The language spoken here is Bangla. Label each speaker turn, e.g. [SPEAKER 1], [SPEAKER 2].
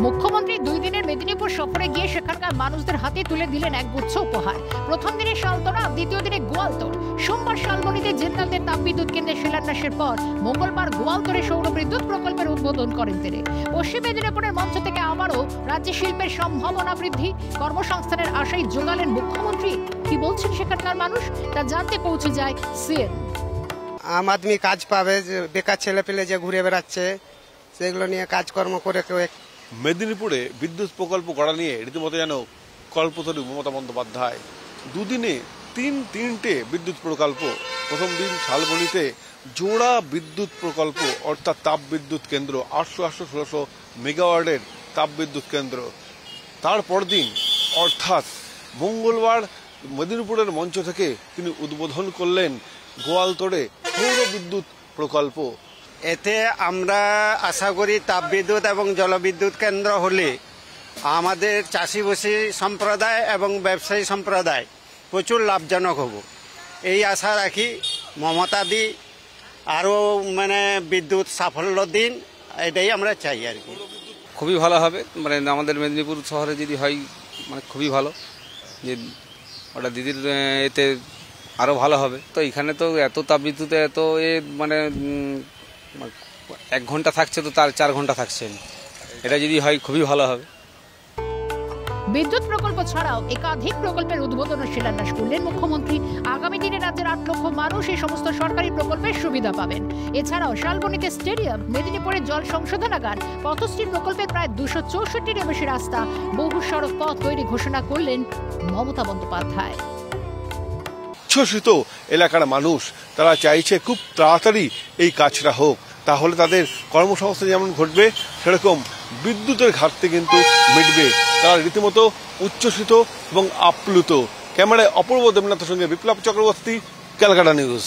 [SPEAKER 1] মুখ্যমন্ত্রী 2 দিনের মেদিনীপুর সফরে গিয়ে সেখানকার মানুষদের হাতে তুলে দিলেন এক গুচ্ছ উপহার। প্রথম দিনে শালতলা, দ্বিতীয় দিনে গোয়ালতোড়। সোমবার শালবনীতে জেনারেলদের তাপবিদ্যুৎ কেন্দ্রের শিলান্যাসের পর মঙ্গলবার গোয়ালতোড়ে সৌর বিদ্যুৎ প্রকল্পের উদ্বোধন করেন তিনি। পশ্চিম মেদিনীপুরের মঞ্চ থেকে আবারও রাজ্যে শিল্পের সম্ভাবনা বৃদ্ধি, কর্মসংস্থানের আশাই জোগালেন মুখ্যমন্ত্রী। কি বলছেন সেখানকার মানুষ তা জানতে পৌঁছে যায় সিএন।
[SPEAKER 2] আম আদমি কাজ পাবে, বেকার ছেলে পেলে যে ঘুরে বেড়াচ্ছে সেগুলো নিয়ে কাজকর্ম করে কেউ।
[SPEAKER 3] মেদিনীপুরে বিদ্যুৎ প্রকল্প গড়া নিয়ে রীতিমতো যেন কল্পতরু মমতা বন্দ্যোপাধ্যায়। দুদিনে তিনটে বিদ্যুৎ প্রকল্প। প্রথম দিন শালবনীতে জোড়া বিদ্যুৎ প্রকল্প অর্থাৎ তাপ বিদ্যুৎ কেন্দ্র, 800-1600 মেগাওয়াটের তাপ বিদ্যুৎ কেন্দ্র। তারপর দিন অর্থাৎ মঙ্গলবার মেদিনীপুরের মঞ্চ থেকে তিনি উদ্বোধন করলেন গোয়ালতোড়ে সৌর বিদ্যুৎ প্রকল্প।
[SPEAKER 2] এতে আমরা আশা করি তাপবিদ্যুৎ এবং জলবিদ্যুৎ কেন্দ্র হলে আমাদের চাষিবাসী সম্প্রদায় এবং ব্যবসায়ী সম্প্রদায় প্রচুর লাভজনক হব, এই আশা রাখি। মমতা দি আরও বিদ্যুৎ সাফল্য দিন, এটাই আমরা চাই আর কি।
[SPEAKER 4] খুবই ভালো হবে, আমাদের মেদিনীপুর শহরে যদি হয় খুবই ভালো, যে ওটা দিদির এতে আরও ভালো হবে। তো এখানে তো এত তাপবিদ্যুতে এত 1 ঘন্টা থাকছে, তো তার 4 ঘন্টা থাকছে। এটা যদি হয় খুবই ভালো হবে।
[SPEAKER 1] বিদ্যুৎ প্রকল্প ছাড়াও একাধিক প্রকল্পের উদ্বোধন ও শিলান্যাস করলেন মুখ্যমন্ত্রী। আগামী দিনে রাজ্যের 8 লক্ষ মানুষ এই সমস্ত সরকারি প্রকল্পের সুবিধা পাবেন। এছাড়াও শালবনীতে স্টেডিয়াম, মেদিনীপুরে জল সংশোধনাগার, পথশ্রী প্রকল্পের প্রায় 264টিরও বেশি রাস্তা, বহু সড়ক পথ তৈরি ঘোষণা করলেন মমতা বন্দ্যোপাধ্যায়।
[SPEAKER 3] উচ্ছ্বসিত এলাকার মানুষ, তারা চাইছে খুব তাড়াতাড়ি এই কাজটা হোক, তাহলে তাদের কর্মসংস্থান যেমন ঘটবে সেরকম বিদ্যুতের ঘাটতি কিন্তু মিটবে। তারা রীতিমতো উচ্ছ্বসিত এবং আপ্লুত। ক্যামেরায় অপূর্ব দেবনাথের সঙ্গে বিপ্লব চক্রবর্তী, ক্যালকাটা নিউজ।